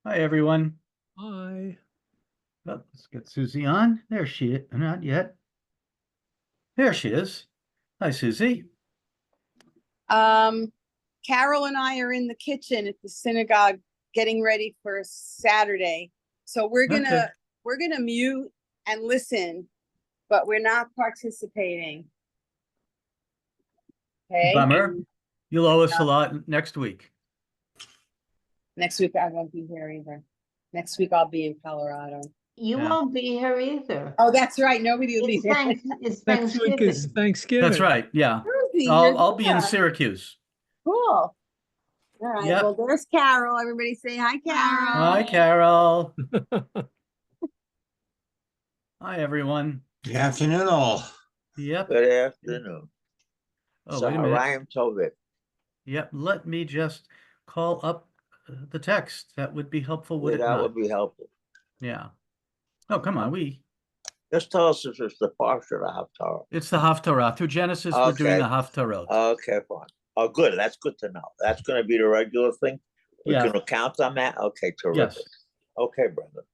Hi, everyone. Hi. Oh, let's get Susie on. There she is. Not yet. There she is. Hi, Susie. Um, Carol and I are in the kitchen at the synagogue getting ready for Saturday. So we're Okay. gonna mute and listen, but we're not participating. Okay. Bummer. You'll owe us a lot next week. Next week I won't be here either. Next week I'll be in Colorado. You Yeah. won't be here either. Oh, that's right. Nobody will be there. It's Next week Thanksgiving. is Thanksgiving. That's right. Yeah. Susie, I'll be in yeah. Syracuse. Cool. All right. Yep. Well, there's Carol. Everybody say hi, Carol. Hi, Carol. Hi, everyone. Good afternoon, all. Yep. Good afternoon. Oh, wait a minute. Sarayim Tovit. Yep. Let me just call up the text. That would be helpful, would it That not? would be helpful. Yeah. Oh, come on. Just tell us if it's the Parsha or the Haftarah. It's the Haftarah. Through Genesis, we're doing Okay. the Haftarot. Okay, fine. Oh, good. That's good to know. That's going to be the regular thing. We're Yeah. going to count on that. Okay, terrific. Yes. Okay, brother.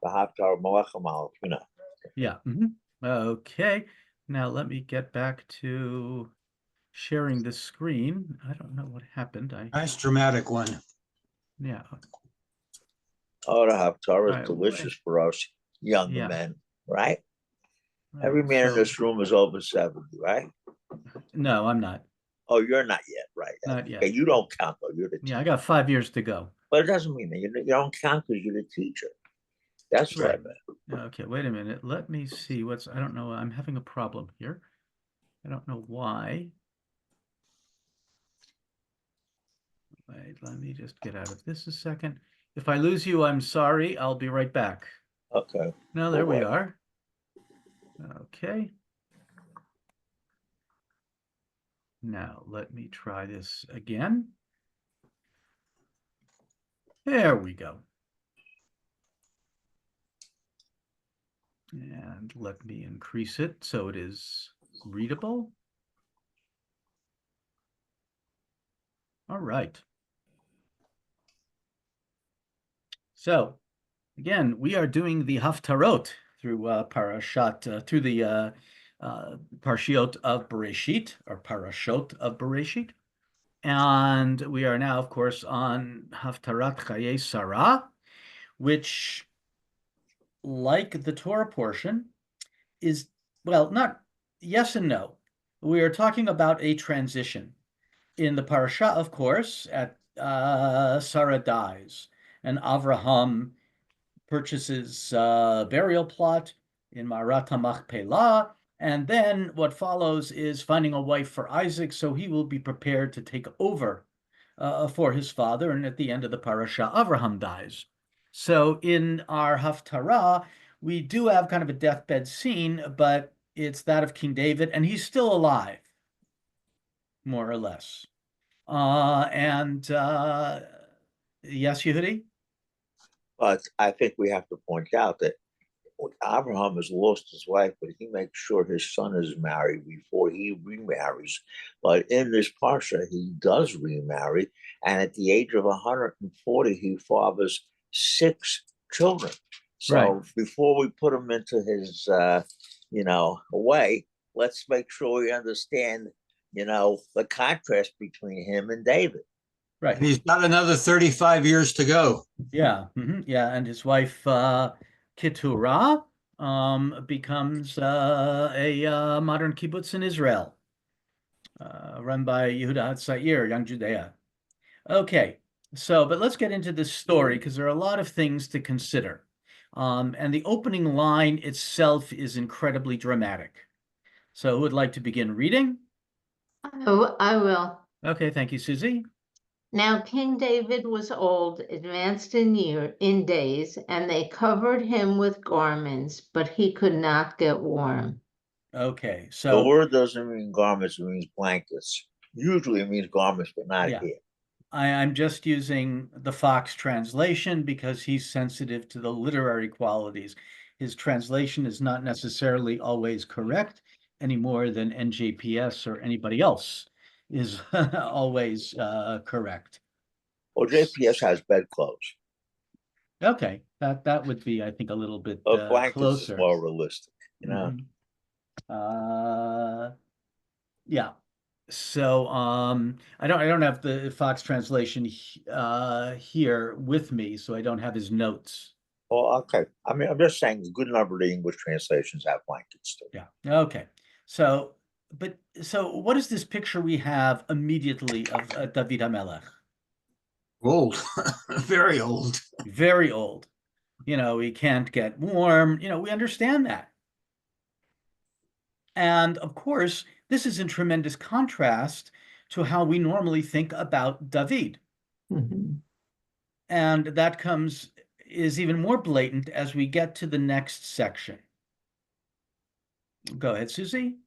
The Haftarah, Molechem Aleph, Yeah. Okay. Now let me get back to sharing the screen. I don't know what happened. Nice dramatic one. Yeah. Oh, the Haftarah is Right, delicious for us younger Yeah. men, right? Right, Every man in so- this room is over 70, right? No, I'm not. Oh, you're not yet, right? Not yet. Okay, you don't count, though. You're the teacher. Yeah, I got 5 years to go. But it doesn't mean that you don't count because you're the teacher. That's what I Right. meant. Okay, wait a minute. Let me see I don't know. I'm having a problem here. I don't know why. Wait, let me just get out of this a second. If I lose you, I'm sorry. I'll be right back. Okay. No, there we Well, are. Okay. Now, let me try this again. There we go. And let me increase it so it is readable. All right. So, again, we are doing the Haftarot through through the Parshiot of Bereshit, or Parashot of Bereshit. And we are now, of course, on Haftarat Chaye Sarah, which, like the Torah portion, is, well, not yes and no. We are talking about a transition. In the parasha, of course, Sarah dies, and Avraham purchases a burial plot in Marat HaMachpelah, and then what follows is finding a wife for Isaac, so he will be prepared to take over for his father, and at the end of the parasha, Avraham dies. So in our Haftarah, we do have kind of a deathbed scene, but it's that of King David, and he's still alive, more or less. Yes, Yehudi? But I think we have to point out that Abraham has lost his wife, but he makes sure his son is married before he remarries. But in this parsha, he does remarry, and at the age of 140, he fathers 6 children. So Right. before we put him into his, way, let's make sure we understand, the contrast between him and David. Right. And he's got another 35 years to go. Yeah. Yeah. And his wife, Keturah, becomes a modern kibbutz in Israel, run by Yehuda Hatzair, young Judea. Okay. So, but let's get into this story because there are a lot of things to consider. And the opening line itself is incredibly dramatic. So who would like to begin reading? Oh, I will. Okay, thank you, Susie. Now King David was old, advanced in days, and they covered him with garments, but he could not get warm. Okay, The so word doesn't mean garments, it means blankets. Usually it means garments, but not Yeah. here. I'm just using the Fox translation because he's sensitive to the literary qualities. His translation is not necessarily always correct any more than NJPS or anybody else is always correct. Well, JPS has bedclothes. Okay, that would be, I think, a little bit Blankets is closer. more realistic, you know. Mhm. Yeah. So I don't have the Fox translation here with me, so I don't have his notes. Oh, okay. I mean, I'm just saying a good number of the English translations have blankets too. Yeah. Okay. So, so what is this picture we have immediately of David HaMelech? Old, very old. Very old. You know, he can't get warm. You know, we understand that. And of course, this is in tremendous contrast to how we normally think about David. Mhm. And that is even more blatant as we get to the next section. Go ahead, Susie.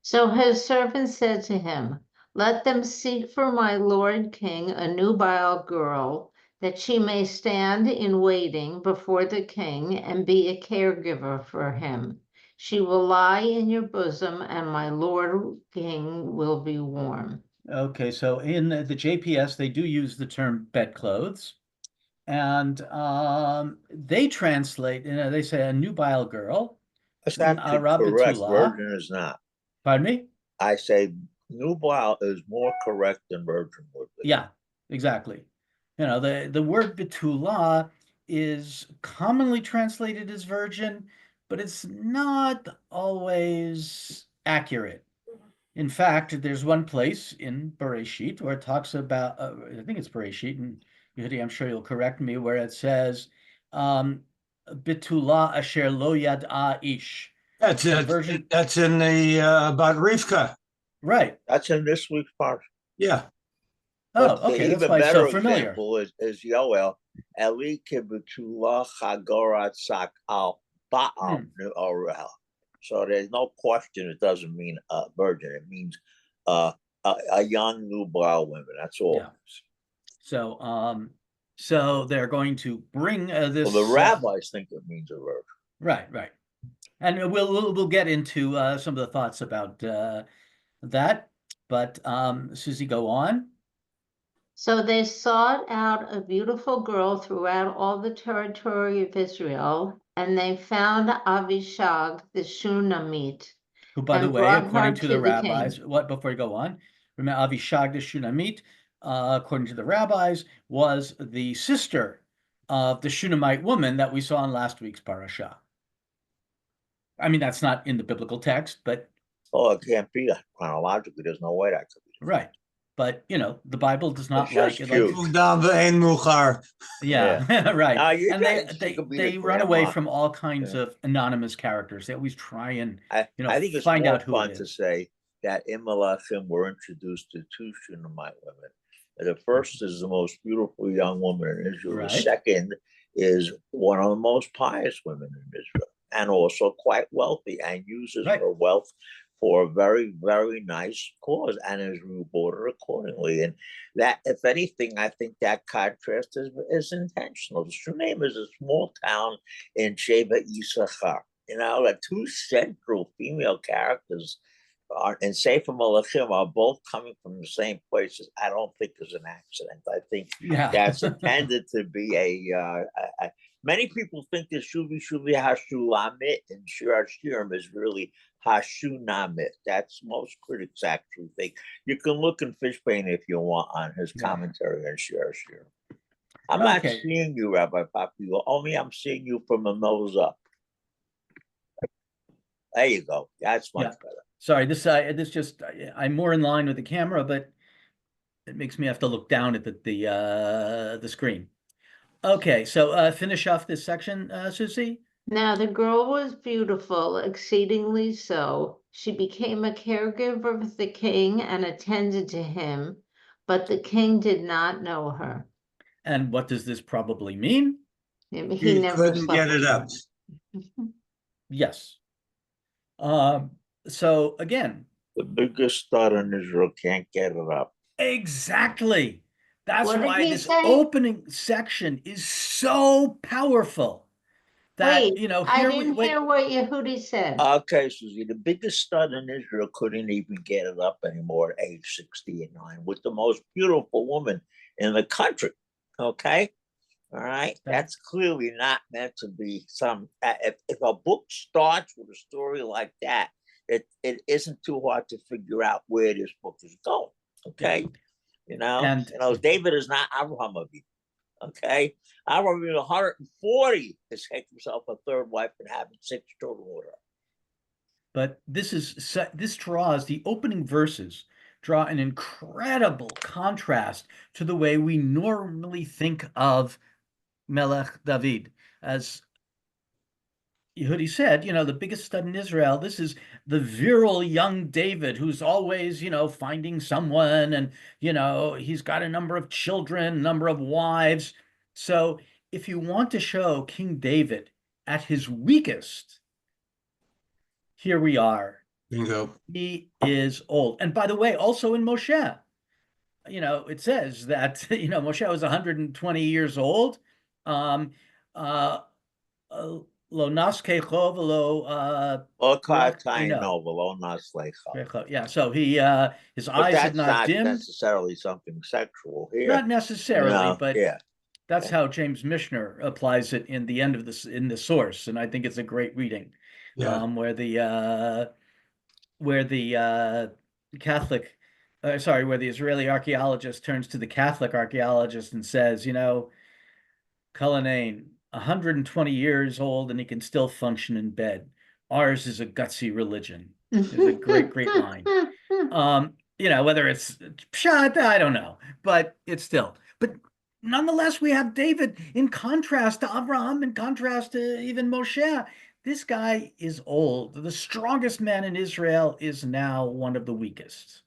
So his servant said to him, let them seek for my lord king a nubile girl, that she may stand in waiting before the king and be a caregiver for him. She will lie in your bosom, and my lord king will be warm. Okay, so in the JPS, they do use the term bedclothes. And they translate, they say a nubile girl, That's actually correct. Arabitullah. Virgin is not. Pardon me? I say nubile is more correct than virgin would be. Yeah, exactly. You know, the word Betullah is commonly translated as virgin, but it's not always accurate. In fact, there's one place in Bereshit where it talks about, I think it's Bereshit, and Yehudi, I'm sure you'll correct me, where it says, Betullah asher lo yad'a ish. That's The it. virgin, That's in the about Rivka. right. That's in this week's part. Yeah. Oh, But the okay, that's even why it's so better familiar. example is Yoel. Eli kibutullah chagorat sak al ba'al orel. So there's no question it doesn't mean virgin. It means a young nubile woman. That's all. Yeah. So they're going to bring this. Well, the rabbis think it means a virgin. Right, right. And we'll get into some of the thoughts about that. But Susie, go on. So they sought out a beautiful girl throughout all the territory of Israel, and they found Avishag the Shunammite, Who, by the and way, brought her according to the to the rabbis, king. what before you go on, remember Avishag the Shunammite, according to the rabbis, was the sister of the Shunammite woman that we saw in last week's parasha. I mean, that's not in the biblical text, but Oh, it can't be that chronologically. There's no way that could be. right. But you know, the Bible does not It's just like cute. yeah, right. And she could be they the run away grandma. from all kinds Yeah. of anonymous characters. They always try and I think it's find more out who fun it to is. say that in Malachim we're introduced to two Shunammite women. The first is the most beautiful young woman in Israel. Right. The second is one of the most pious women in Israel, and also quite wealthy, and uses Right. her wealth for a very, very nice cause, and is rewarded accordingly. And that, if anything, I think that contrast is intentional. Shunem is a small town in Sheva Yisachar. You know, the two central female characters are in Sefer Malachim are both coming from the same places. I don't think is an accident. I think that's intended to be a many people think that Shuvi Shuvi Hashulamit and Shir Shirim is really Hashunamit. That's most critics actually think. You can look in Fishbane if you want on his commentary on Shir Shirim. I'm not seeing you, Rabbi Papi. Only I'm seeing you from the nose up. There you go. That's much better. Sorry, this just I'm more in line with the camera, but it makes me have to look down at the screen. Okay, so finish off this section, Susie. Now the girl was beautiful, exceedingly so. She became a caregiver of the king and attended to him, but the king did not know her. And what does this probably mean? He never couldn't get it up. Yes. So again, the biggest stud in Israel can't get it up. Exactly. That's why this say? opening section is so powerful. That Wait, here I didn't hear what Yehudi said. Okay, Susie, the biggest stud in Israel couldn't even get it up anymore at age 69 with the most beautiful woman in the country. Okay. All right, Okay. that's clearly not meant to be some. If a book starts with a story like that, it isn't too hard to figure out where this book is going. Okay, And David is not Abraham Avinu. Okay, Abraham Avinu 140 has taken himself a third wife and having 6 children with her. but this draws the opening verses draw an incredible contrast to the way we normally think of Melech David. As Yehudi said, the biggest stud in Israel, this is the virile young David who's always, finding someone, and, he's got a number of children, number of wives. So if you want to show King David at his weakest, here we are. Bingo. He is old. And by the way, also in Moshe, it says that, Moshe was 120 years old. Lo naske lo yeah, so he his eyes had not dimmed. Not necessarily something sexual here. Not necessarily, but yeah. That's how James Michener applies it in the end of this in the source, and I think it's a great reading. Yeah. Where the Catholic, where the Israeli archaeologist turns to the Catholic archaeologist and says, Cullinane, 120 years old, and he can still function in bed. Ours is a gutsy religion. It's a great, great line. Whether it's pshat, I don't know, but it's still. But nonetheless, we have David in contrast to Abraham, in contrast to even Moshe. This guy is old. The strongest man in Israel is now one of the weakest.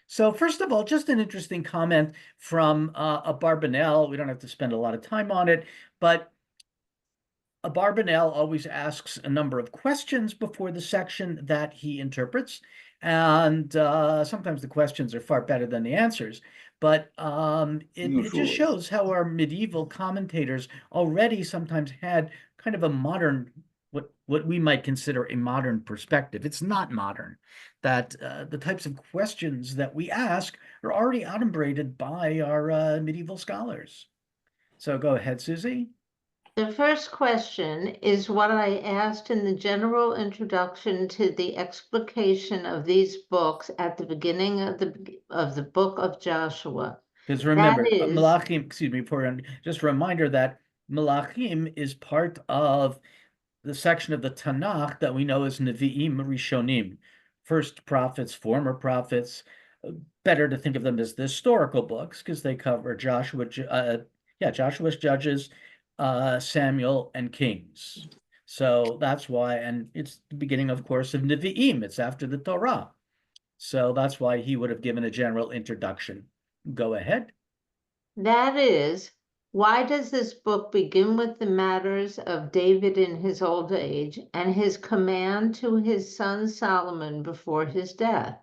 So first of all, just an interesting comment from Abarbanel. We don't have to spend a lot of time on it, but Abarbanel always asks a number of questions before the section that he interprets. And sometimes the questions are far better than the answers. But it just shows how our medieval commentators already sometimes had kind of a modern, what we might consider a modern perspective. It's not modern. That the types of questions that we ask are already adumbrated by our medieval scholars. So go ahead, Susie. The first question is what I asked in the general introduction to the explication of these books at the beginning of the book of Joshua. Because remember, Malachim, excuse me, just a reminder that Malachim is part of the section of the Tanakh that we know as Nevi'im Rishonim, first prophets, former prophets. Better to think of them as the historical books because they cover Joshua's Judges, Samuel, and Kings. So that's why, and it's the beginning, of course, of Nevi'im. It's after the Torah. So that's why he would have given a general introduction. Go ahead. That is, why does this book begin with the matters of David in his old age and his command to his son Solomon before his death?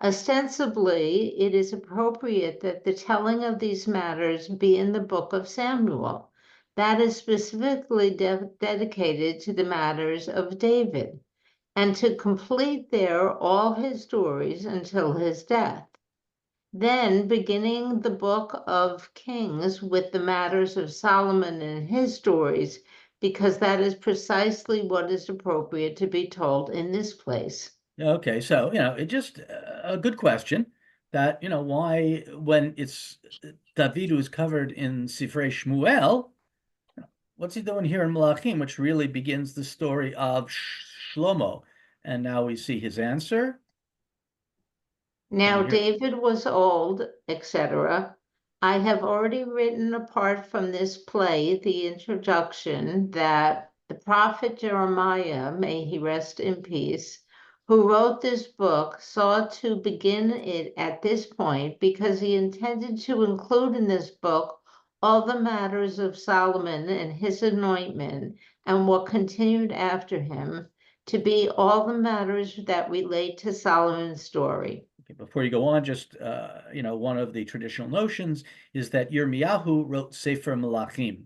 Ostensibly, it is appropriate that the telling of these matters be in the book of Samuel, that is specifically dedicated to the matters of David, and to complete there all his stories until his death. Then, beginning the book of Kings with the matters of Solomon and his stories, because that is precisely what is appropriate to be told in this place. Okay, so, it just a good question that, why, when it's David who is covered in Sifrei Shmuel, what's he doing here in Malachim, which really begins the story of Shlomo? And now we see his answer. Now David was old, etc. I have already written apart from this play the introduction that the prophet Jeremiah, may he rest in peace, who wrote this book, sought to begin it at this point because he intended to include in this book all the matters of Solomon and his anointment and what continued after him, to be all the matters that relate to Solomon's story. Okay, before you go on, just one of the traditional notions is that Yirmiyahu wrote Sefer Malachim,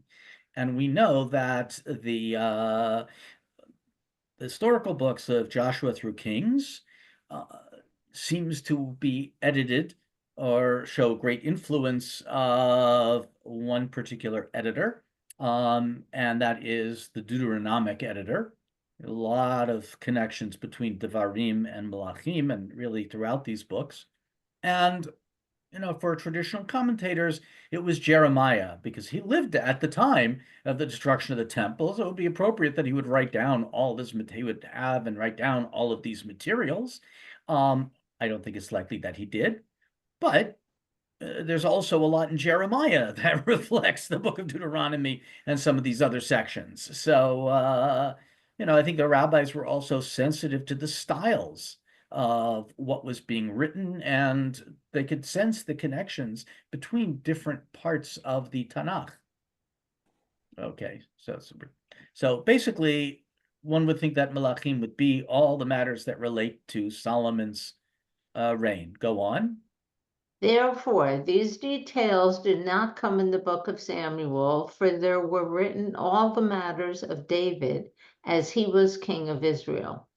and we know that the historical books of Joshua through Kings seems to be edited or show great influence of one particular editor, and that is the Deuteronomic editor. A lot of connections between Devarim and Melachim, and really throughout these books. And for traditional commentators, it was Jeremiah, because he lived at the time of the destruction of the temple. So it would be appropriate that he would write down all this, he would have and write down all of these materials. I don't think it's likely that he did, but there's also a lot in Jeremiah that reflects the book of Deuteronomy and some of these other sections. So, I think the rabbis were also sensitive to the styles of what was being written, and they could sense the connections between different parts of the Tanakh. Okay, so basically, one would think that Melachim would be all the matters that relate to Solomon's reign. Go on. Therefore, these details did not come in the book of Samuel, for there were written all the matters of David as he was king of Israel.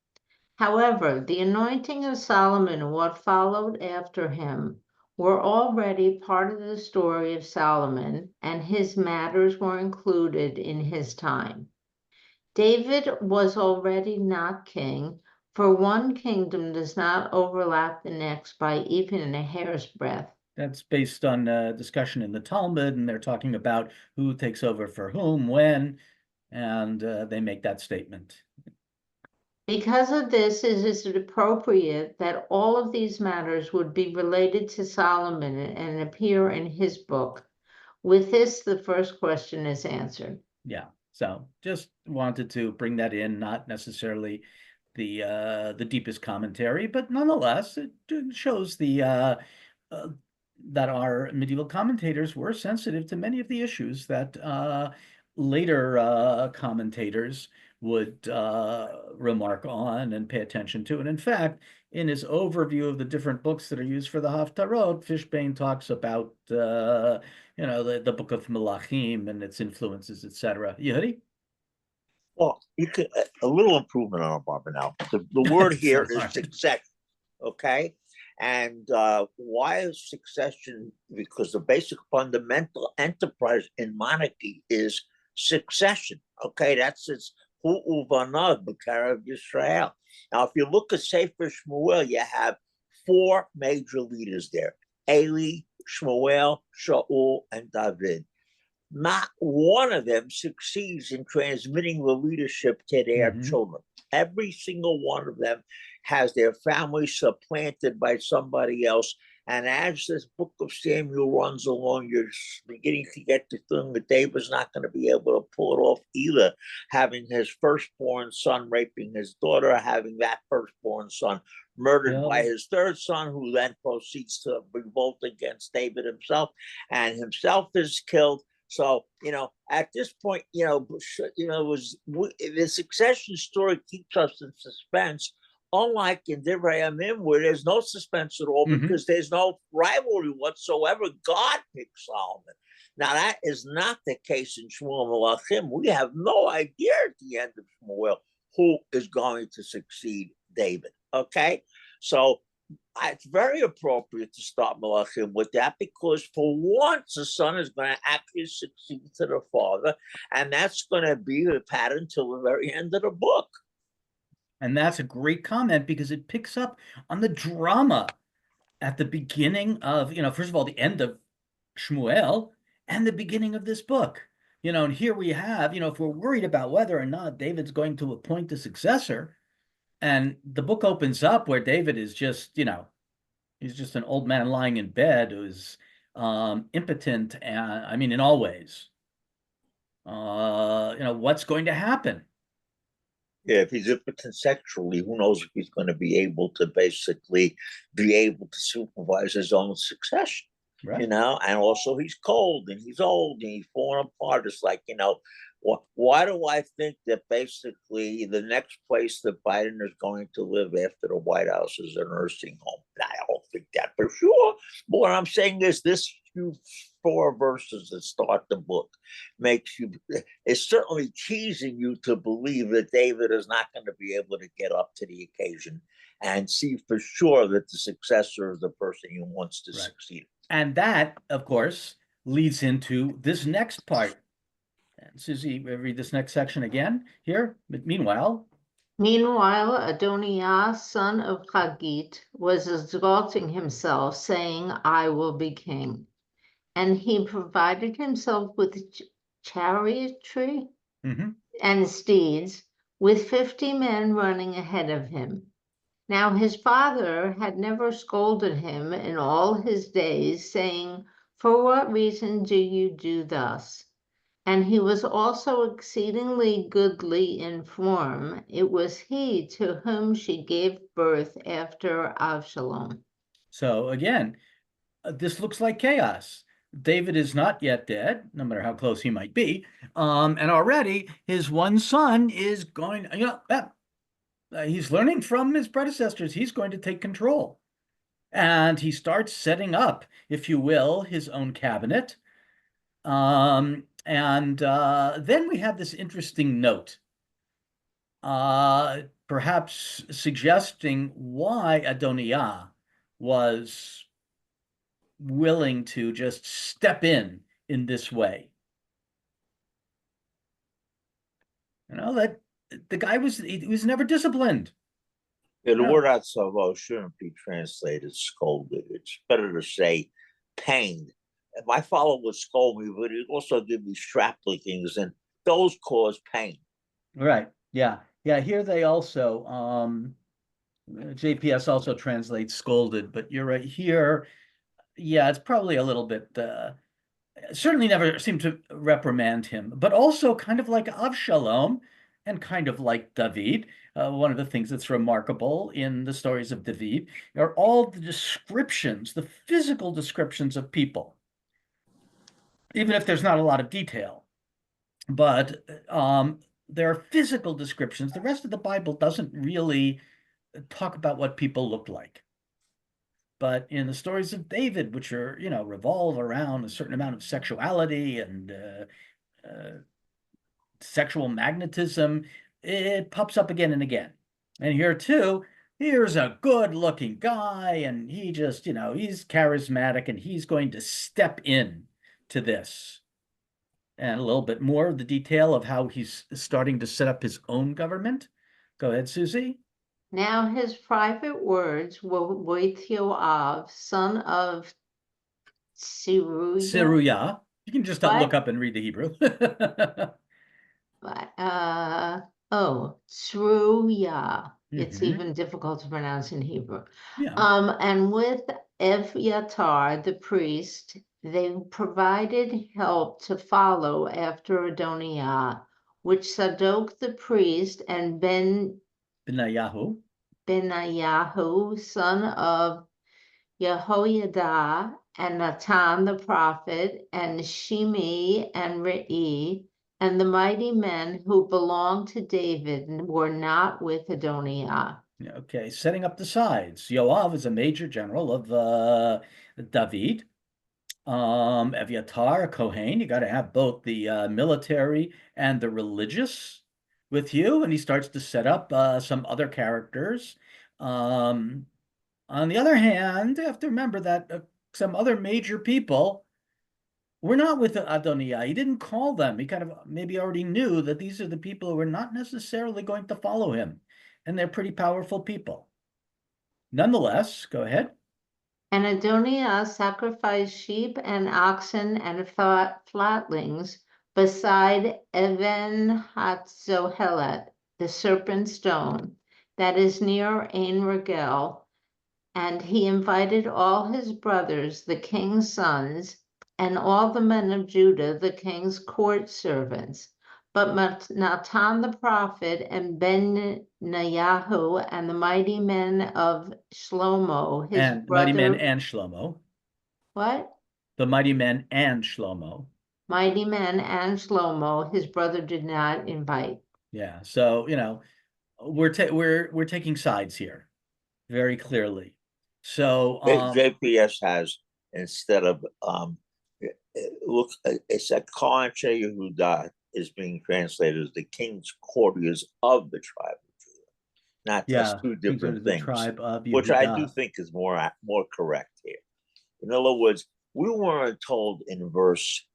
However, the anointing of Solomon and what followed after him were already part of the story of Solomon, and his matters were included in his time. David was already not king, for one kingdom does not overlap the next by even a hair's breadth. That's based on discussion in the Talmud, and they're talking about who takes over for whom, when, and they make that statement. Because of this, it is appropriate that all of these matters would be related to Solomon and appear in his book. With this, the first question is answered. Yeah, so just wanted to bring that in, not necessarily the deepest commentary, but nonetheless, it shows that our medieval commentators were sensitive to many of the issues that later commentators would remark on and pay attention to. And in fact, in his overview of the different books that are used for the Haftarot, Fishbane talks about the book of Melachim and its influences, etc. Yehudi? Well, you could a little improvement on it, Barbara. Now, the word here is succession, okay? And why is succession? Because the basic fundamental enterprise in monarchy is succession, okay? That's its hu uvanav b'karev Yisrael. Now, if you look at Sefer Shmuel, you have four major leaders there: Eli, Shmuel, Shaul, and David. Not one of them succeeds in transmitting the leadership to their children. Every single one of them has their family supplanted by somebody else. And as this book of Samuel runs along, you're beginning to get the feeling that David's not going to be able to pull it off either, having his firstborn son raping his daughter, having that firstborn son murdered by his third son, who then proceeds to revolt against David himself, and himself is killed. So, at this point, the succession story keeps us in suspense, unlike in Divrei Yamim, where there's no suspense at all because there's no rivalry whatsoever. God picked Solomon. Now, that is not the case in Shmuel Melachim. We have no idea at the end of Shmuel who is going to succeed David, okay? So, it's very appropriate to start Melachim with that, because for once the son is going to actually succeed to the father, and that's going to be the pattern till the very end of the book. And that's a great comment, because it picks up on the drama at the beginning of, first of all, the end of Shmuel and the beginning of this book. And here we have, if we're worried about whether or not David's going to appoint a successor, and the book opens up where David is just, he's just an old man lying in bed who's impotent, and in all ways. What's going to happen? Yeah, if he's impotent sexually, who knows if he's going to be able to basically be able to supervise his own succession, right. And also he's cold and he's old and he's falling apart. It's like, why do I think that basically the next place that Biden is going to live after the White House is a nursing home? I don't think that for sure. But what I'm saying is this few 4 verses that start the book makes you, it's certainly teasing you to believe that David is not going to be able to get up to the occasion and see for sure that the successor is the person he wants to succeed. And that, of course, leads into this next part. And Susie, read this next section again here. But meanwhile, Adoniah, son of Haggith, was exalting himself, saying, I will be king. And he provided himself with chariotry and steeds, with 50 men running ahead of him. Now his father had never scolded him in all his days, saying, For what reason do you do thus? And he was also exceedingly goodly in form. It was he to whom she gave birth after Absalom. So again, this looks like chaos. David is not yet dead, no matter how close he might be. And already his one son is going, he's learning from his predecessors. He's going to take control. And he starts setting up, if you will, his own cabinet. Then we have this interesting note, perhaps suggesting why Adoniah was willing to just step in this way. That the guy he was never disciplined. The word atzavo shouldn't be translated scolded. It's better to say pained. My father would scold me, but he'd also give me strap lickings, and those cause pain. Right. Yeah. Yeah. Here they also, JPS also translates scolded, but you're right here. Yeah, it's probably a little bit, certainly never seemed to reprimand him, but also kind of like Avshalom and kind of like David. One of the things that's remarkable in the stories of David are all the descriptions, the physical descriptions of people, even if there's not a lot of detail. But there are physical descriptions. The rest of the Bible doesn't really talk about what people look like. But in the stories of David, which are, revolve around a certain amount of sexuality and sexual magnetism, it pops up again and again. And here too, here's a good-looking guy, and he just, he's charismatic, and he's going to step in to this. And a little bit more of the detail of how he's starting to set up his own government. Go ahead, Susie. Now his private words were with Joab, son of Seruya. You can just look up and read the Hebrew. Seruya. It's even difficult to pronounce in Hebrew. Yeah. And with Evyatar, the priest, they provided help to follow after Adoniah, which Zadok the priest and Benayahu, son of Jehoiada, and Natan the prophet, and Shimi and Re'i, and the mighty men who belonged to David were not with Adoniah. Okay, setting up the sides. Yoav is a major general of David. Evyatar, a Kohen. You got to have both the military and the religious with you. And he starts to set up some other characters. On the other hand, you have to remember that some other major people were not with Adoniah. He didn't call them. He kind of maybe already knew that these are the people who are not necessarily going to follow him. And they're pretty powerful people. Nonetheless, go ahead. And Adoniah sacrificed sheep and oxen and flatlings beside Even Hatzohelet, the serpent stone, that is near Ein Regel. And he invited all his brothers, the king's sons, and all the men of Judah, the king's court servants. But Natan the prophet and Benayahu and the mighty men of Shlomo, his brother. Mighty men and Shlomo. What? The mighty men and Shlomo. Mighty men and Shlomo, his brother did not invite. Yeah, so we're taking sides here, very clearly. So JPS has, instead of Look, it's a Kohen Yehuda is being translated as the king's courtiers of the tribe of Judah. Not Yeah, just two kings under different the things, tribe of which I do Yehuda. think is more correct here. In other words, we weren't told in verse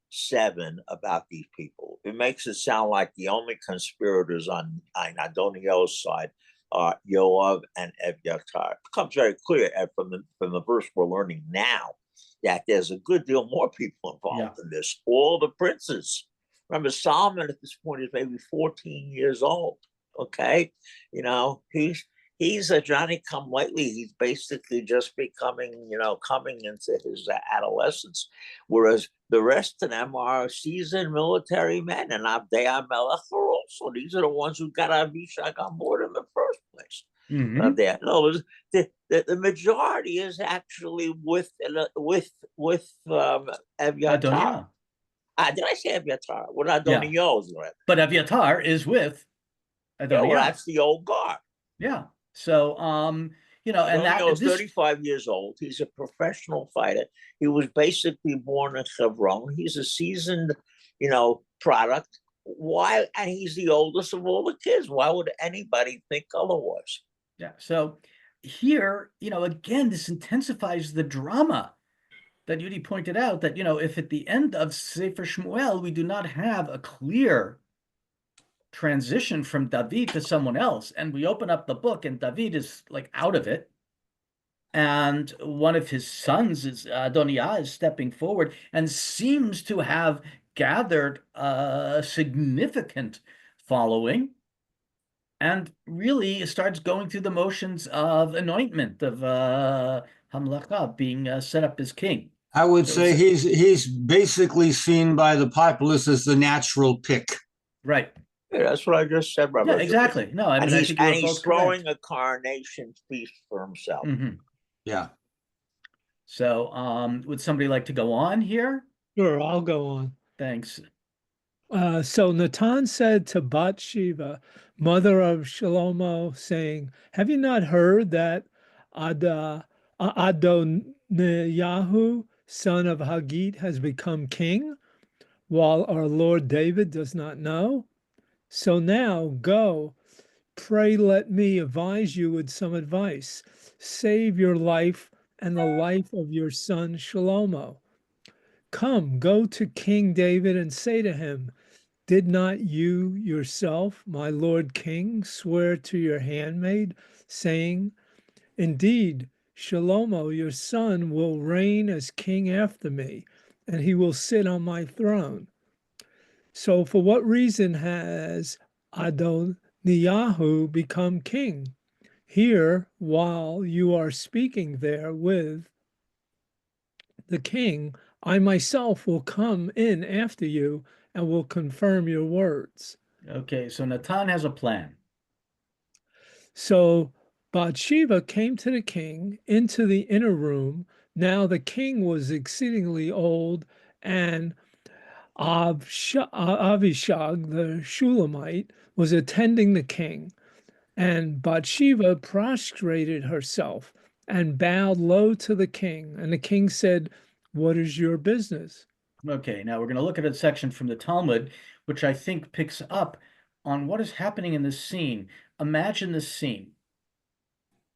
7 about these people. It makes it sound like the only conspirators on Adoniel's side are Yoav and Evyatar. It becomes very clear from the verse we're learning now that there's a good deal more people involved in this. All the princes. Remember, Solomon at this point is maybe 14 years old. Okay, you know, he's a Johnny come lately. He's basically just becoming, coming into his adolescence, whereas the rest of them are seasoned military men, and Abdei Melech are also. These are the ones who got Abishag on board in the first place. Mhm. No, the majority is actually with Evyatar. Adoniah. Did I say Evyatar? Well, Adoniah is right. But Evyatar is with Yeah, Adoniah. well, that's the old guard. Yeah. So, and Adoniah is this 35 years old. He's a professional fighter. He was basically born in Hebron. He's a seasoned, product. Why? And he's the oldest of all the kids. Why would anybody think otherwise? Yeah. So here, again, this intensifies the drama that Yudi pointed out that, if at the end of Sefer Shmuel, we do not have a clear transition from David to someone else, and we open up the book and David is like out of it, and one of his sons is Adoniah is stepping forward and seems to have gathered a significant following, and really starts going through the motions of anointment of Hamlacha, being set up as king. I would say he's basically seen by the populace as the natural pick. Right. Yeah, that's what I just said, Rabbi. Yeah, exactly. No, I mean, I think he's throwing a coronation feast for himself. Mm-hmm. Yeah. So, would somebody like to go on here? Sure, I'll go on. Thanks. So Natan said to Bathsheba, mother of Shlomo, saying, have you not heard that Adoniyahu, son of Haggit, has become king, while our Lord David does not know? So now go, pray let me advise you with some advice. Save your life and the life of your son Shlomo. Come, go to King David and say to him, did not you yourself, my lord king, swear to your handmaid, saying, indeed, Shlomo, your son, will reign as king after me, and he will sit on my throne. So for what reason has Adoniyahu become king? Here, while you are speaking there with the king, I myself will come in after you and will confirm your words. Okay, so Natan has a plan. So Bathsheba came to the king into the inner room. Now the king was exceedingly old, and Avishag, the Shulamite, was attending the king. And Bathsheba prostrated herself and bowed low to the king. And the king said, what is your business? Okay, now we're going to look at a section from the Talmud, which I think picks up on what is happening in this scene. Imagine this scene.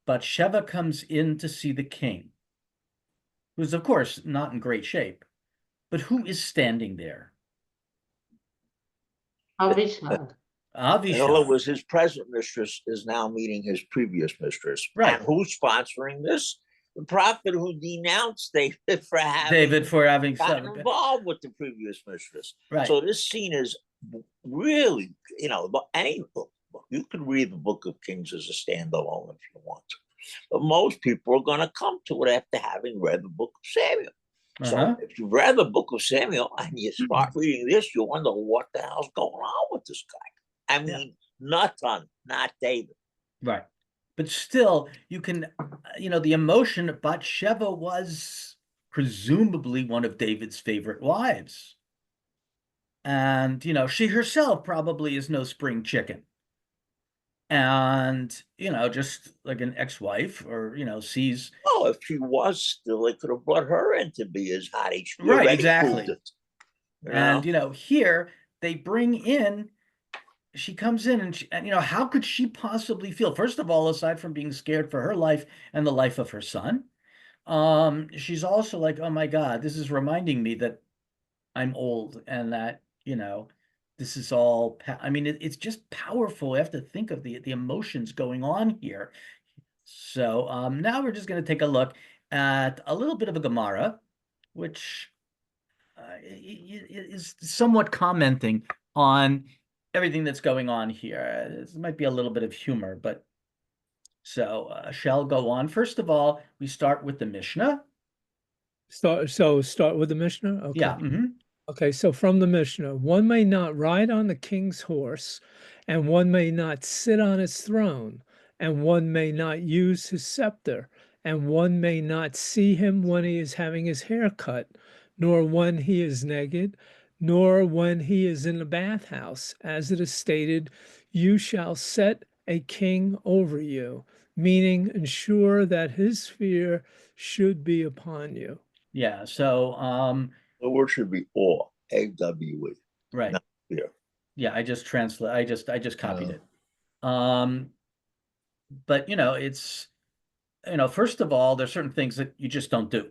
Bathsheba comes in to see the king, who's, of course, not in great shape. But who is standing there? Avishag. In other Avishag. words, his present mistress is now meeting his previous mistress. Right. And who's sponsoring this? The prophet who denounced David for having gotten involved with the previous mistress. Right. So this scene is really, any book. You can read the Book of Kings as a standalone if you want to. But most people are going to come to it after having read the Book of Samuel. So if you read the Book of Samuel and you start reading this, you wonder what the hell's going on with this guy. I mean, Natan, not David. Right. But still, you can, the emotion, Bathsheba was presumably one of David's favorite wives. And, she herself probably is no spring chicken. and just like an ex-wife, or sees. Oh, if she was still, they could have brought her in to be his hottie. She Right, already exactly. proved it. And here they bring in, she comes in, and how could she possibly feel? First of all, aside from being scared for her life and the life of her son, she's also like, oh my God, this is reminding me that I'm old, and that, this is all, I mean, it's just powerful. I have to think of the emotions going on here. So now we're just going to take a look at a little bit of a Gemara, which is somewhat commenting on everything that's going on here. This might be a little bit of humor, but so shall go on. First of all, we start with the Mishnah. Start with the Mishnah. Okay. Yeah. Okay, so from the Mishnah, one may not ride on the king's horse, and one may not sit on his throne, and one may not use his scepter, and one may not see him when he is having his hair cut, nor when he is naked, nor when he is in the bathhouse. As it is stated, you shall set a king over you, meaning ensure that his fear should be upon you. Yeah. So the word should be awe, A-W-E, right. not fear. Yeah, I just copied it. But it's first of all, there's certain things that you just don't do.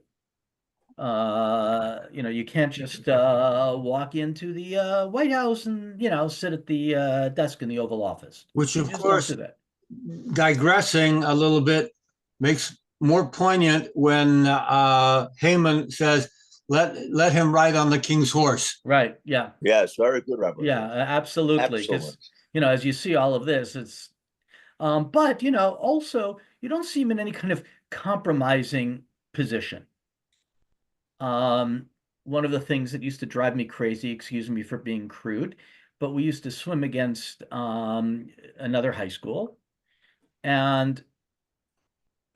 You can't just walk into the White House and sit at the desk in the Oval Office. Which, You of just course, don't do that. digressing a little bit, makes more poignant when Haman says, let him ride on the king's horse. Right. Yeah. Yes, very good, Rabbi. Yeah, absolutely. Because as you see all of this, it's but also you don't see him in any kind of compromising position. One of the things that used to drive me crazy, excuse me for being crude, but we used to swim against another high school, and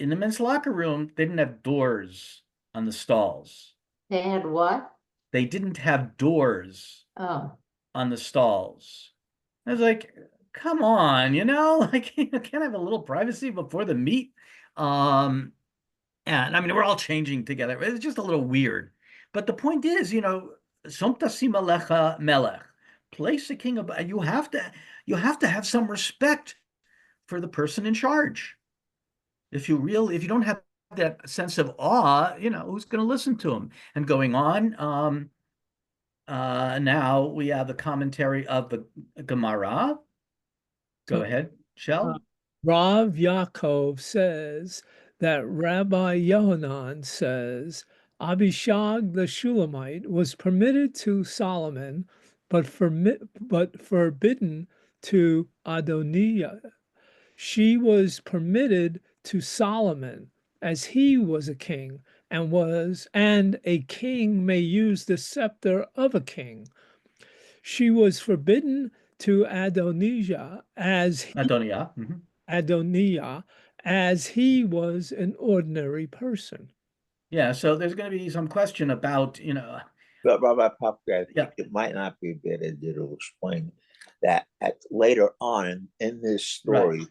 in the men's locker room, they didn't have doors on the stalls. They had what? They didn't have doors Oh, on the stalls. I was like, come on, like you can't have a little privacy before the meet. And I mean, we're all changing together. It's just a little weird. But the point is, Som tasim alecha melech. Place a king above. You have to have some respect for the person in charge. If you don't have that sense of awe, who's going to listen to him? And going on, now we have the commentary of the Gemara. Go ahead, Shel. Rav Yaakov says that Rabbi Yohanan says Abishag the Shulamite was permitted to Solomon, but forbidden to Adoniah. She was permitted to Solomon, as he was a king, and a king may use the scepter of a king. She was forbidden to Adonijah as he was an ordinary person. Yeah, so there's going to be some question about, But Rabbi Popka, I think it might not be a bad idea to explain that later on in this story,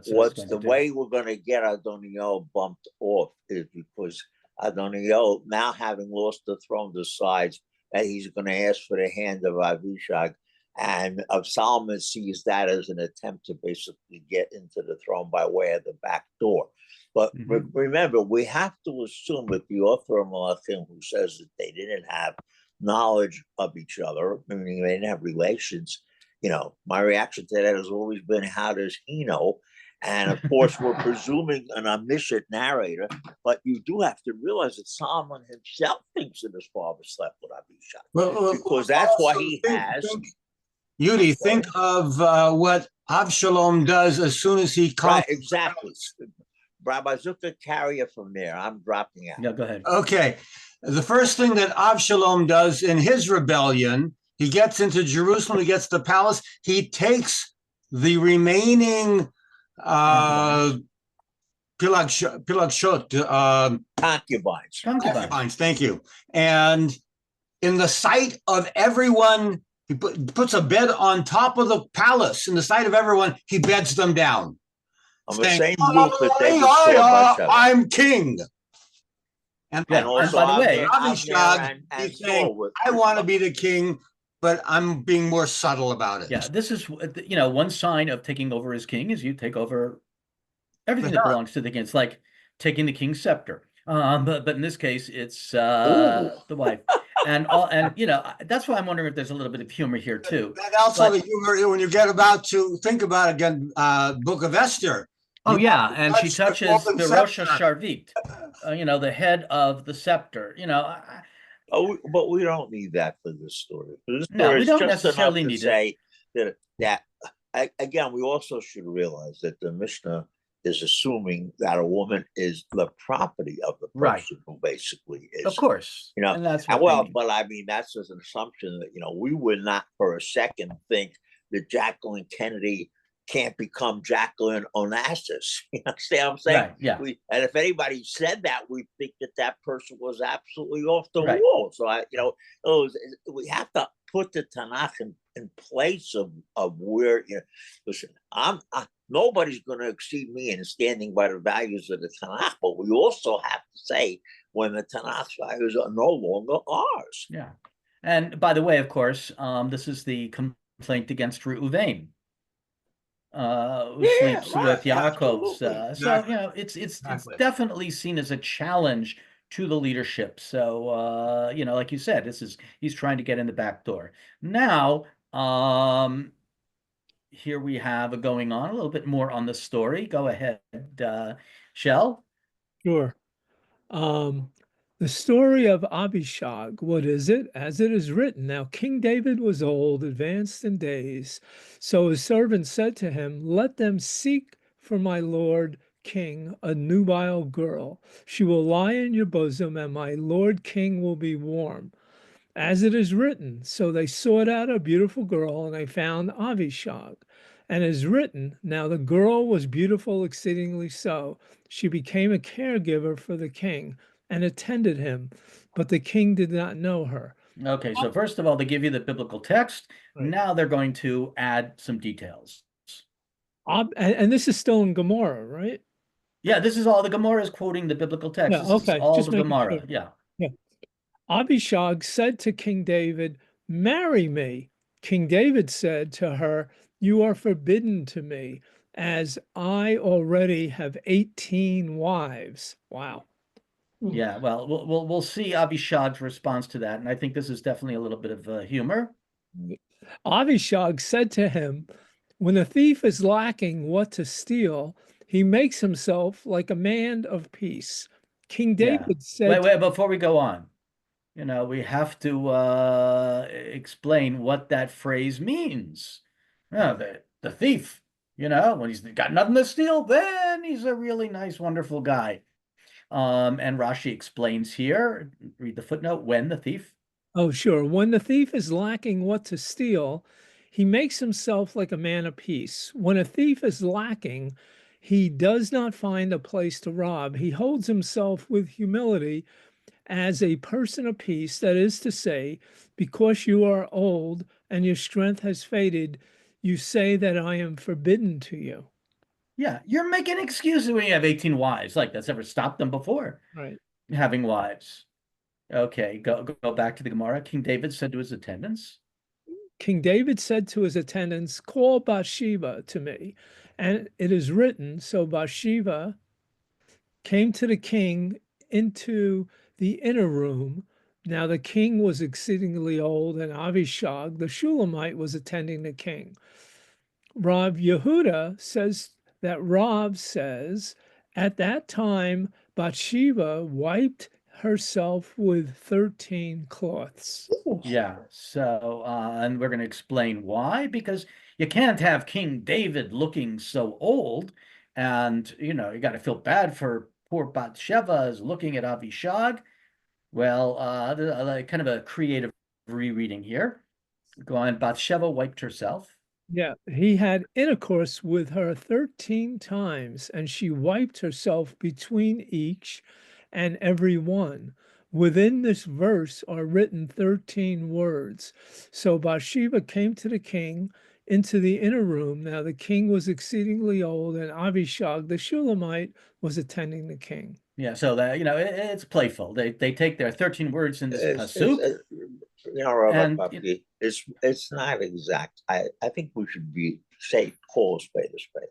what's the way we're going to get Adoniel bumped off is because Adoniel, now having lost the throne, decides that he's going to ask for the hand of Abishag, and Solomon sees that as an attempt to basically get into the throne by way of the back door. But remember, we have to assume that the author of Malachim, who says that they didn't have knowledge of each other, meaning they didn't have relations, my reaction to that has always been, how does he know? And of course, we're presuming an omniscient narrator, but you do have to realize that Solomon himself thinks that his father slept with Abishag, because that's why he has. Yudi, think of what Avshalom does as soon as he comes. Right, exactly. Rabbi Zucker, carry it from there. I'm dropping out. Yeah, go ahead. Okay. The first thing that Avshalom does in his rebellion, he gets into Jerusalem, he gets the palace, he takes the remaining concubines, concubines. thank you. And in the sight of everyone He puts a bed on top of the palace in the sight of everyone. He beds them down. On the Saying, same roof that David saw Bathsheba. I'm king. And Yeah, And also by the way, Abner and he's saying, Saul with I want to be the king, but I'm being more subtle about it. yeah, this is, one sign of taking over as king is you take over everything that belongs to the king. It's like taking the king's scepter. But in this case, it's the wife. And that's why I'm wondering if there's a little bit of humor here too. And also the humor when you get about to think about again, Book of Esther. Oh yeah, and she touches the Rosh Hasharvit, the head of the scepter. But we don't need that for this story. For this No, story, we it's don't just necessarily enough to need say that again, we also should realize that the Mishnah is assuming that a woman is the property of the Right. person who basically is. Of course, And that's but I mean, that's just an assumption that, we would not for a second think that Jacqueline Kennedy can't become Jacqueline Onassis. You understand what I'm saying? Right, yeah. And if anybody said that, we think that person was absolutely off the Right. wall. So we have to put the Tanakh in place of where, listen, nobody's going to exceed me in standing by the values of the Tanakh, but we also have to say when the Tanakh's values are no longer ours. Yeah. And by the way, of course, this is the complaint against Reuven, who sleeps with Yaakov's. So, it's definitely seen as a challenge to the leadership. So, like you said, he's trying to get in the back door. Now, here we have going on a little bit more on the story. Go ahead, Shell. Sure. The story of Abishag, what is it? As it is written, now King David was old, advanced in days. So his servants said to him, let them seek for my lord king a nubile girl. She will lie in your bosom, and my lord king will be warm. As it is written, so they sought out a beautiful girl, and they found Abishag. And as written, now the girl was beautiful exceedingly so. She became a caregiver for the king and attended him, but the king did not know her. Okay, so first of all, they give you the biblical text. Right. Now they're going to add some details. And this is still in Gomorrah, right? Yeah, this is all the Gemara is quoting the biblical text. Yeah, This okay, is all just the making Gemara. sure. Yeah. Abishag said to King David, marry me. King David said to her, you are forbidden to me, as I already have 18 wives. Wow. Yeah, well, we'll see Abishag's response to that, and I think this is definitely a little bit of humor. Abishag said to him, when a thief is lacking what to steal, he makes himself like a man of peace. King David said, wait, before we go on, we have to explain what that phrase means. The thief, when he's got nothing to steal, then he's a really nice, wonderful guy. And Rashi explains here, read the footnote, when the thief. oh, sure. When the thief is lacking what to steal, he makes himself like a man of peace. When a thief is lacking, he does not find a place to rob. He holds himself with humility as a person of peace. That is to say, because you are old and your strength has faded, you say that I am forbidden to you. Yeah, you're making excuses when you have 18 wives. Like that's ever stopped them before. Right. Having wives. Okay, go back to the Gemara. King David said to his attendants. King David said to his attendants, call Bathsheba to me. And it is written, so Bathsheba came to the king into the inner room. Now the king was exceedingly old, and Abishag, the Shulamite, was attending the king. Rav Yehuda says that Rav says, at that time, Bathsheba wiped herself with 13 cloths. Yeah, so, and we're going to explain why, because you can't have King David looking so old, and, you got to feel bad for poor Bathsheba is looking at Avishag. Well, kind of a creative rereading here. Go on, Bathsheba wiped herself. Yeah, he had intercourse with her 13 times, and she wiped herself between each and every one. Within this verse are written 13 words. So Bathsheba came to the king into the inner room. Now the king was exceedingly old, and Abishag the Shulamite was attending the king. Yeah, so that it's playful. They take their 13 words in this It's pasuk, Robert and Puppy, it's not exact. I think we should call a spade a spade.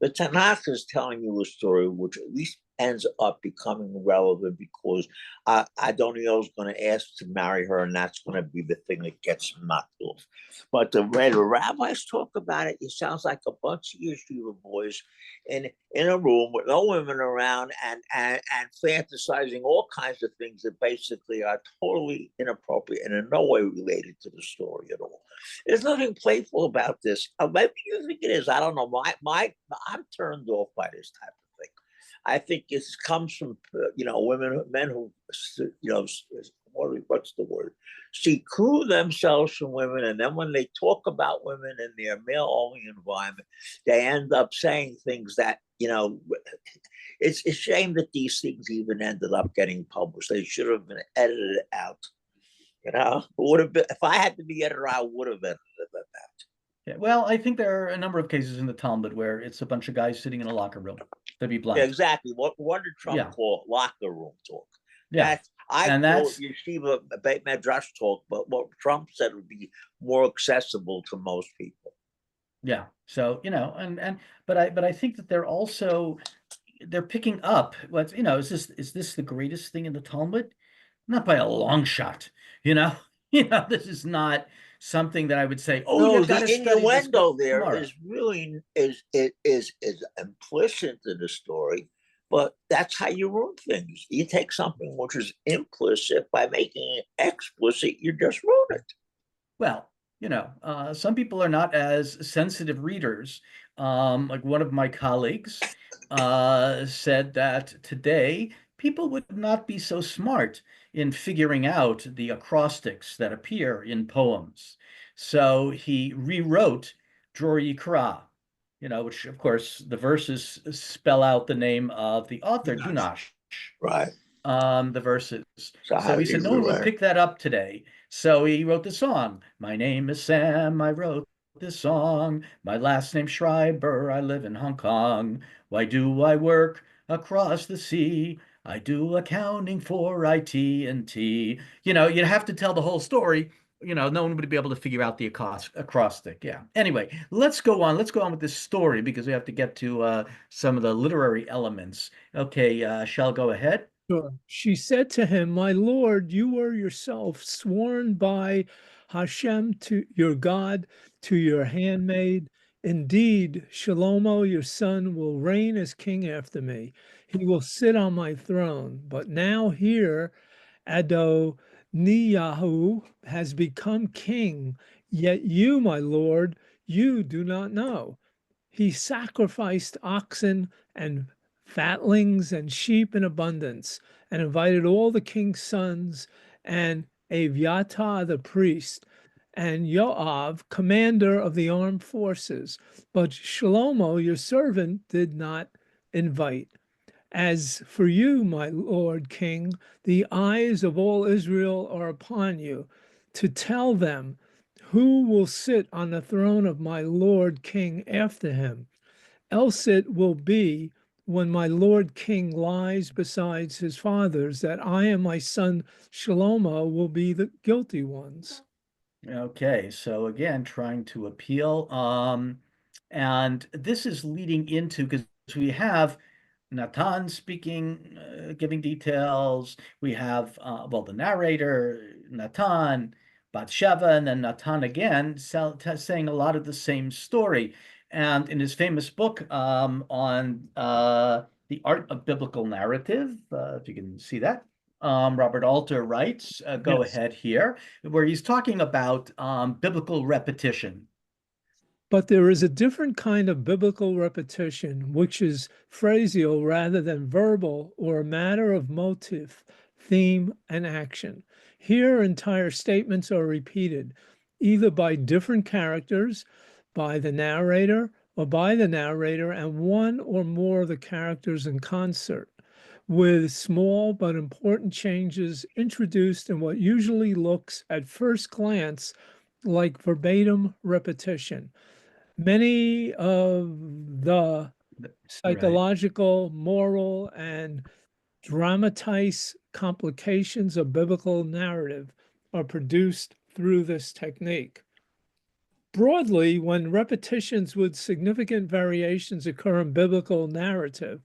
The Tanakh is telling you a story which at least ends up becoming relevant because Adoniel is going to ask to marry her, and that's going to be the thing that gets him knocked off. But the way the rabbis talk about it, it sounds like a bunch of yeshiva boys in a room with no women around and fantasizing all kinds of things that basically are totally inappropriate and in no way related to the story at all. There's nothing playful about this. Maybe you think it is. I don't know. I'm turned off by this type of thing. I think it comes from men who what's the word? Seclude themselves from women, and then when they talk about women in their male-only environment, they end up saying things that it's a shame that these things even ended up getting published. They should have been edited out. Would have been if I had to be editor, I would have edited that out. yeah, well, I think there are a number of cases in the Talmud where it's a bunch of guys sitting in a locker room. To be blunt. Yeah, exactly. What did Trump call locker room talk? Yeah, I call it yeshiva Beit Midrash talk, but what Trump said would be more accessible to most people. Yeah. So but I think that they're picking up what is this the greatest thing in the Talmud? Not by a long shot. This is not something that I would say, oh, no, you got to the study this innuendo there tomorrow. is really is implicit in the story, but that's how you ruin things. You take something which is implicit by making it explicit, you just ruin it. Well, some people are not as sensitive readers. Like one of my colleagues said that today people would not be so smart in figuring out the acrostics that appear in poems. So he rewrote Dror Yikra, which of course the verses spell out the name of the author, Dunash. Right. The verses. So he said no one would pick that up today. So he wrote the song. My name is Sam. I wrote this song. My last name Schreiber. I live in Hong Kong. Why do I work across the sea? I do accounting for IT&T. You'd have to tell the whole story. No one would be able to figure out the acrostic. Yeah. Anyway, let's go on. Let's go on with this story because we have to get to some of the literary elements. Okay, Shall go ahead. Sure. She said to him, my lord, you were yourself sworn by Hashem to your God, to your handmaid. Indeed, Shlomo, your son, will reign as king after me. He will sit on my throne. But now here, Adoniyahu has become king, yet you, my lord, you do not know. He sacrificed oxen and fatlings and sheep in abundance, and invited all the king's sons and Aviatar the priest and Joab, commander of the armed forces. But Shlomo, your servant, did not invite. As for you, my lord king, the eyes of all Israel are upon you, to tell them who will sit on the throne of my lord king after him. Else it will be when my lord king lies beside his fathers that I and my son Shlomo will be the guilty ones. Okay, so again, trying to appeal. And this is leading into because we have Natan speaking, giving details. We have the narrator, Natan, Bathsheba, and then Natan again saying a lot of the same story. And in his famous book on the art of biblical narrative, if you can see that, Robert Alter writes, go Yes. ahead here, where he's talking about biblical repetition. But there is a different kind of biblical repetition, which is phrasal rather than verbal, or a matter of motive, theme, and action. Here, entire statements are repeated, either by different characters, by the narrator, or by the narrator and one or more of the characters in concert. with small but important changes introduced in what usually looks at first glance like verbatim repetition. Many of the Right. psychological, moral, and dramatized complications of biblical narrative are produced through this technique. Broadly, when repetitions with significant variations occur in biblical narrative,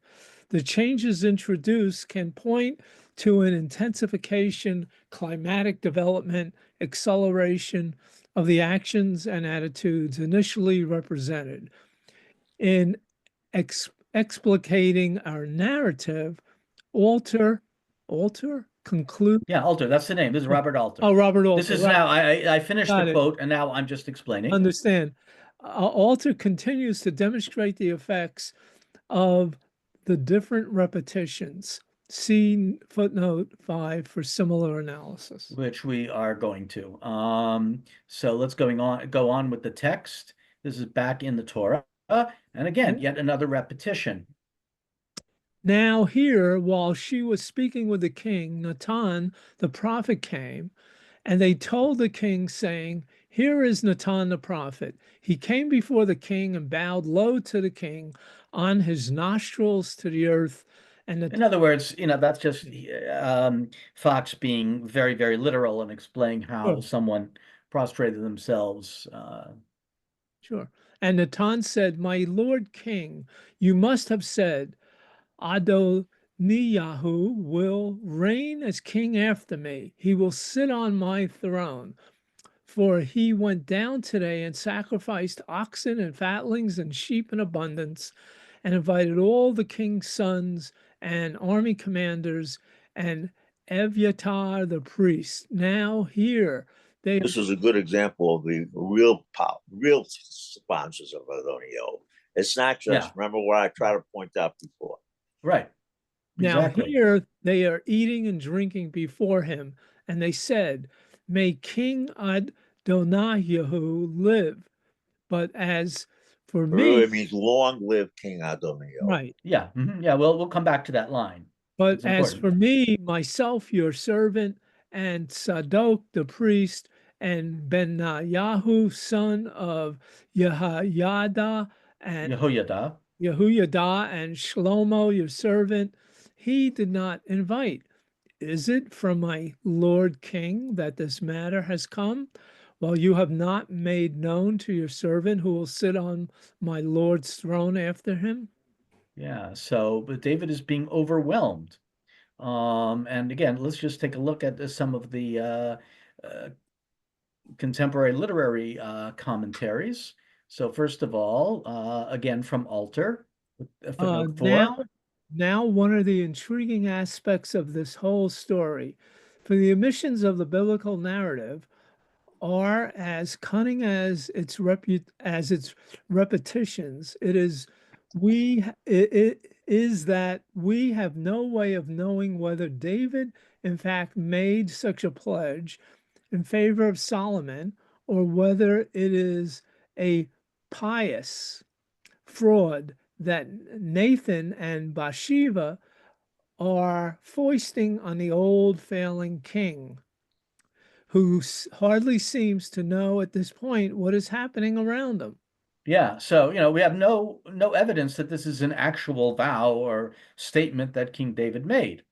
the changes introduced can point to an intensification, climatic development, acceleration of the actions and attitudes initially represented. In explicating our narrative, conclude. Yeah, Alter, that's the name. This is Robert Alter. Oh, Robert This Alter, is right. now, I finished the Got it. quote and now I'm just explaining. Understand. Alter continues to demonstrate the effects of the different repetitions. See footnote 5 for similar analysis. Which we are going to. So let's go on with the text. This is back in the Torah. And again, yet another repetition. Now here, while she was speaking with the king, Natan, the prophet, came, and they told the king, saying, Here is Natan the prophet. He came before the king and bowed low to the king on his nostrils to the earth. And In other words, that's just Fox being very, very literal and explaining how someone prostrated themselves. Sure. And Natan said, My lord king, you must have said, Adoniyahu will reign as king after me. He will sit on my throne. For he went down today and sacrificed oxen and fatlings and sheep in abundance, and invited all the king's sons and army commanders and Evyatar the priest. Now here they This is a good example of the real sponsors of Adonio. It's not just, remember what I tried to point out before. Right. Now Exactly. here they are eating and drinking before him, and they said, May King Adoniyahu live. But as for It me, really means long live King Adonio. right. Yeah. Yeah. We'll come back to that line. But It's as important. for me, myself, your servant, and Sadok the priest, and Benayahu, son of Yehoiada, and Yehoiada. and Shlomo, your servant, he did not invite. Is it from my lord king that this matter has come? Well, you have not made known to your servant who will sit on my lord's throne after him? Yeah. So, but David is being overwhelmed. And again, let's just take a look at some of the contemporary literary commentaries. So first of all, again from Alter, footnote 4. Now, one of the intriguing aspects of this whole story, for the omissions of the biblical narrative are as cunning as its repetitions. It is that we have no way of knowing whether David in fact made such a pledge in favor of Solomon, or whether it is a pious fraud that Nathan and Bathsheba are foisting on the old failing king, who hardly seems to know at this point what is happening around him. Yeah, so we have no evidence that this is an actual vow or statement that King David made.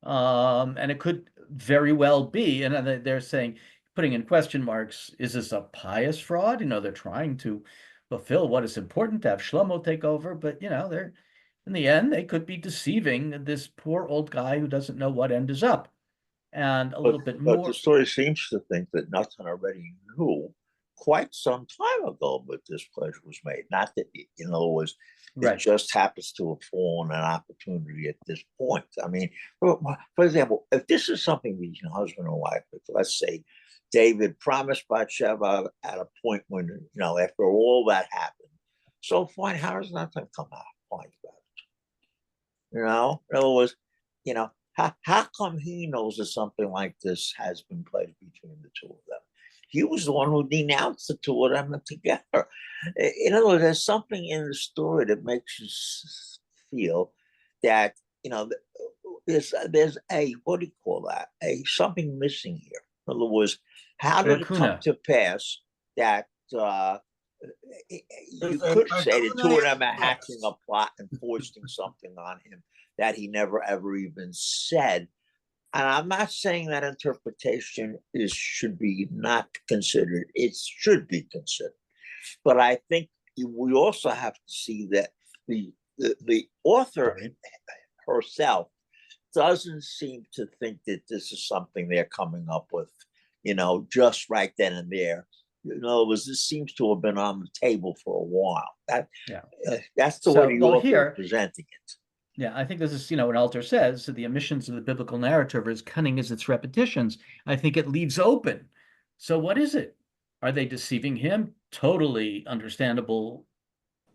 And it could very well be, and they're saying, putting in question marks, is this a pious fraud? They're trying to fulfill what is important to have Shlomo take over, but they're in the end they could be deceiving this poor old guy who doesn't know what end is up. And a little bit But more. the story seems to think that Nathan already knew quite some time ago that this pledge was made. Not that, in other words, it just happens to have fallen an opportunity at this point. I mean, for example, if this is something between husband and wife, let's say David promised Bathsheba at a point when, after all that happened. So fine, how does Nathan come out fine about it? In other words, how come he knows that something like this has been pledged between the two of them? He was the one who denounced the two of them together. In other words, there's something in the story that makes you feel that, there's a, what do you call that? Something missing here. In other words, how did it come Lacuna. to pass that you There's a could say the two of them are yes. hatching a plot and foisting something on him that he never ever even said. And I'm not saying that interpretation should be not considered. It should be considered. But I think we also have to see that the author herself doesn't seem to think that this is something they're coming up with, just right then and there. In other words, this seems to have been on the table for a while. That's the way the author is presenting it. Yeah, I think this is, what Alter says, the omissions of the biblical narrative are as cunning as its repetitions. I think it leaves open. So what is it? Are they deceiving him? Totally understandable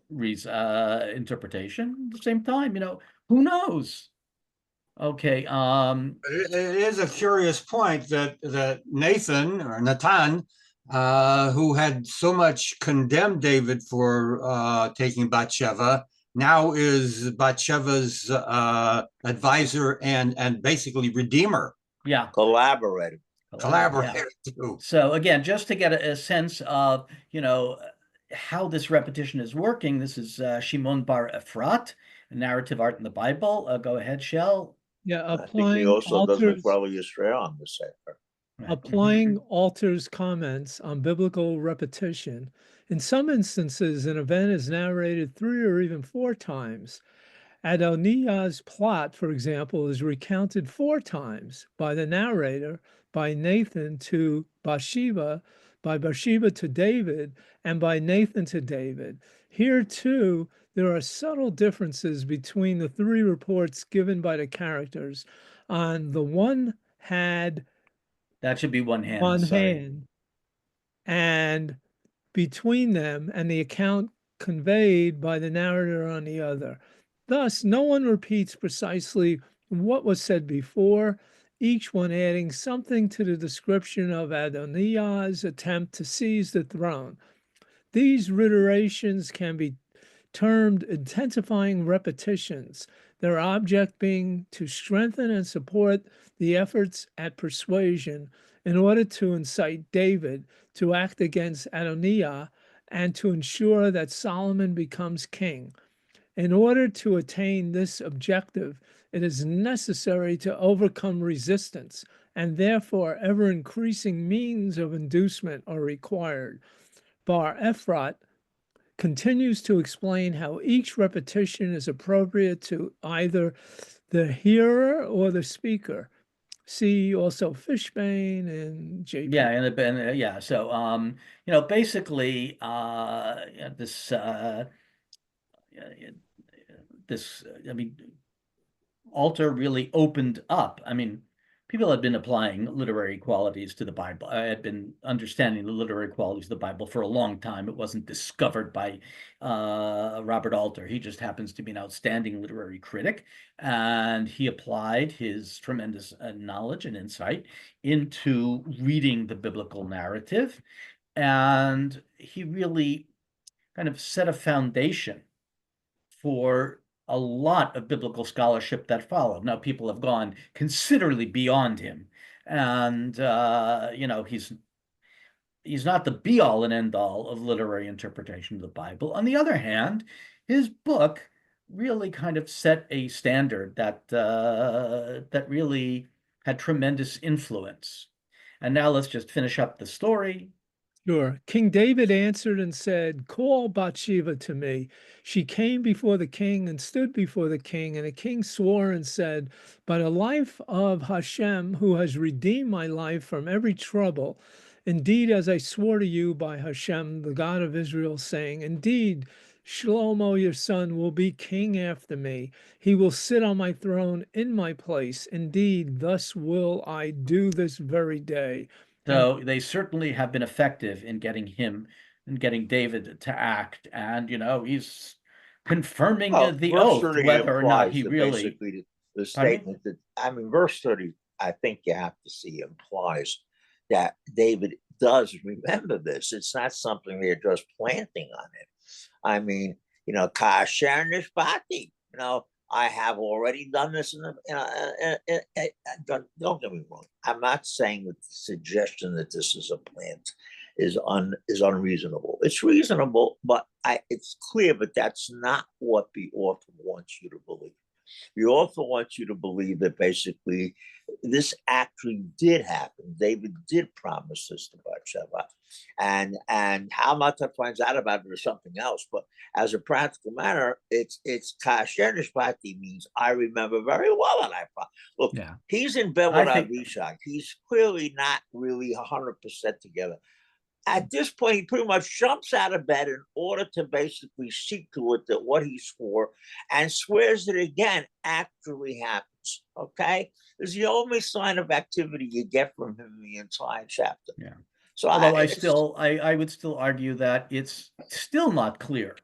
interpretation. At the same time, who knows? Okay. It is a curious point that Nathan, who had so much condemned David for taking Bathsheba, now is Bathsheba's advisor and basically redeemer. Yeah. Collaborator too. So again, just to get a sense of, how this repetition is working, this is Shimon bar Ephrat, narrative art in the Bible. Go ahead, Shell. Yeah, I think he also doesn't probably Yisrael on the Sefer. Applying Alter's comments on biblical repetition. In some instances, an event is narrated 3 or even 4 times. Adoniah's plot, for example, is recounted 4 times by the narrator, by Nathan to Bathsheba, by Bathsheba to David, and by Nathan to David. Here, too, there are subtle differences between the 3 reports given by the characters. On the one had that should be one hand. And between them and the account conveyed by the narrator on the other. Thus, no one repeats precisely what was said before, each one adding something to the description of Adoniah's attempt to seize the throne. These reiterations can be termed intensifying repetitions, their object being to strengthen and support the efforts at persuasion in order to incite David to act against Adoniah and to ensure that Solomon becomes king. In order to attain this objective, it is necessary to overcome resistance, and therefore ever-increasing means of inducement are required. Bar Ephrat continues to explain how each repetition is appropriate to either the hearer or the speaker. See also Fishbane and JP. Yeah, and yeah. So basically, this I mean, Alter really opened up. I mean, people had been applying literary qualities to the Bible. I had been understanding the literary qualities of the Bible for a long time. It wasn't discovered by Robert Alter. He just happens to be an outstanding literary critic, and he applied his tremendous knowledge and insight into reading the biblical narrative, and he really kind of set a foundation for a lot of biblical scholarship that followed. Now, people have gone considerably beyond him, and he's not the be all and end all of literary interpretation of the Bible. On the other hand, his book really kind of set a standard that really had tremendous influence. And now let's just finish up the story. Sure. King David answered and said, "Call Bathsheba to me." She came before the king and stood before the king, and the king swore and said, "By the life of Hashem, who has redeemed my life from every trouble, indeed, as I swore to you by Hashem, the God of Israel, saying, indeed, Shlomo, your son, will be king after me. He will sit on my throne in my place. Indeed, thus will I do this very day." So they certainly have been effective in getting David to act, and he's confirming the oath, whether or not he really. Basically, the statement that verse 30, I think you have to see implies that David does remember this. It's not something they're just planting on him. Kasher nishbati. I have already done this. Don't get me wrong. I'm not saying that the suggestion that this is a plant is unreasonable. It's reasonable, but it's clear. But that's not what the author wants you to believe. The author wants you to believe that basically this actually did happen. David did promise this to Bathsheba, and how Mata finds out about it is something else. But as a practical matter, it's kasher nishpati means I remember very well that I look. Yeah. He's in bed I with think- Abishag. He's clearly not really 100% together. At this point, he pretty much jumps out of bed in order to basically see to it that what he swore, and swears that again actually happens. Okay, this is the only sign of activity you get from him in the entire chapter. Yeah. So Although I would still argue that it's still not clear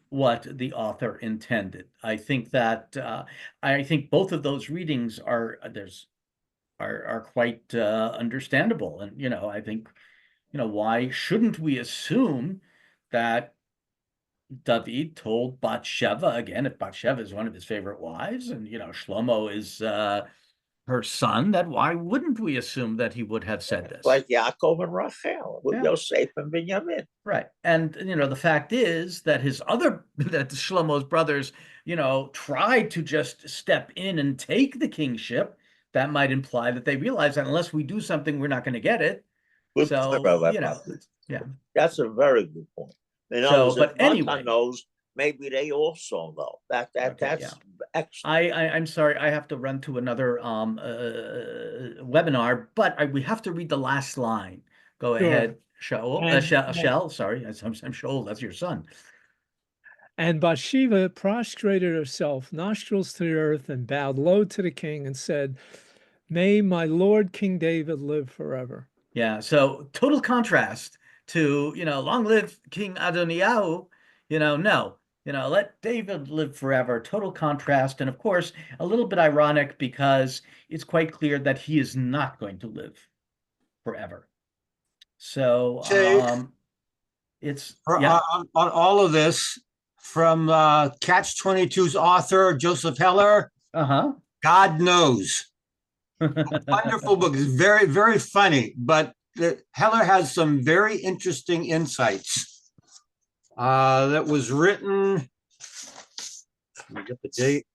what the author intended. I think that I think both of those readings are quite understandable, and I think why shouldn't we assume that David told Bathsheba again, if Bathsheba is one of his favorite wives, and Shlomo is her son, that why wouldn't we assume that he would have said this? like Yaakov and Rachel with Yeah. Yosef and Binyamin. Right. And the fact is that that Shlomo's brothers, tried to just step in and take the kingship. That might imply that they realize that unless we do something, we're not going to get it. Good So, point, Rabbi. yeah. That's a very good point. In So, other words, but if Matan anyway. knows, maybe they also know. That's yeah. excellent. I'm sorry, I have to run to another webinar, but we have to read the last line. Go Sure. ahead, Shaul. And- Shel, sorry, I'm Shaul. That's your son. And Bathsheba prostrated herself, nostrils to the earth, and bowed low to the king and said, "May my Lord King David live forever." Yeah. So total contrast to long live King Adoniyahu. No. Let David live forever. Total contrast, and of course, a little bit ironic because it's quite clear that he is not going to live forever. So it's on all of this from Catch 22's author Joseph Heller. God knows. Wonderful book. It's very, very funny, but Heller has some very interesting insights. That was written. Let me get the date.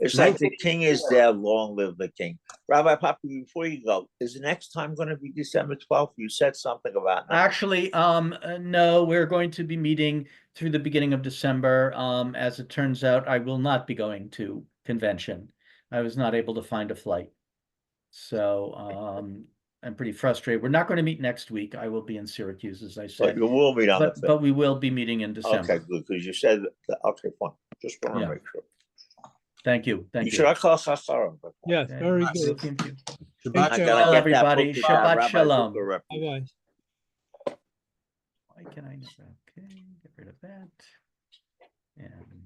It's like the king is there, long live the king. Rabbi Papa, before you go, is the next time going to be December 12th? You said something about that. Actually, no, we're going to be meeting through the beginning of December. As it turns out, I will not be going to convention. I was not able to find a flight. So I'm pretty frustrated. We're not going to meet next week. I will be in Syracuse, as I said. But you will meet on the 5th. But we will be meeting in December. Okay, good, because you said that. Okay, fine. Just want to make sure. Thank you. Thank you. Should I call Chasarim? Yes, Okay. very Thank good. you. Shabbat I Shalom. gotta get everybody. that book to Shabbat Rabbi shalom. Zucker rep. Bye-bye. Why can I not? Okay, get rid of that. And